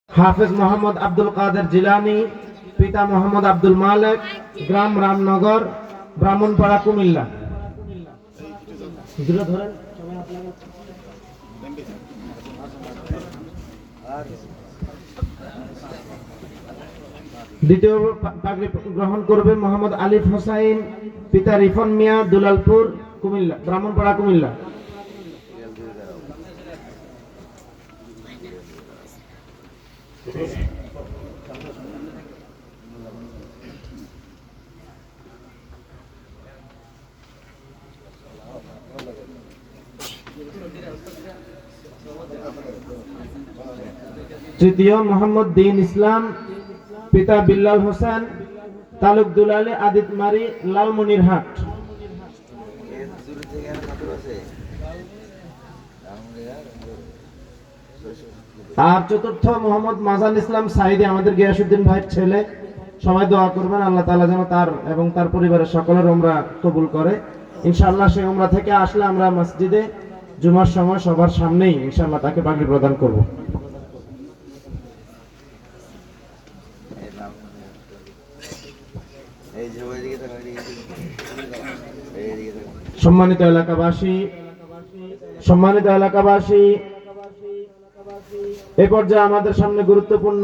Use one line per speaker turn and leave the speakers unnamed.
হাফেজ মোহাম্মদ আব্দুল কাদের জিলানী, পিতা মোহাম্মদ আব্দুল মালেক, গ্রাম রামনগর, ব্রাহ্মণপাড়া, কুমিল্লা। দ্বিতীয় পাগড়ি গ্রহণ করবে মোহাম্মদ আলিফ হোসাইন, পিতা রিফন মিয়া, দুলালপুর, কুমিল্লা, ব্রাহ্মণপাড়া, কুমিল্লা। তৃতীয় মোহাম্মদ দিন ইসলাম, পিতা বিল্লাল হোসেন, তালুক দুলালী, আদিতমারি, লালমনিরহাট। আর চতুর্থ মোহাম্মদ মাজান ইসলাম সাইদি, আমাদের গিয়াসউদ্দিন ভাইয়ের ছেলে। সবাই দোয়া করবেন আল্লাহ তাআলা যেন তার এবং তার পরিবারের সকলের উমরা কবুল করে। ইনশাআল্লাহ সেই উমরা থেকে আসলে আমরা মসজিদে জুমার সময় সবার সামনেই ইনশাআল্লাহ তাকে পাগড়ি প্রদান করব। সম্মানিত এলাকাবাসী, এ পর্যায়ে আমাদের সামনে গুরুত্বপূর্ণ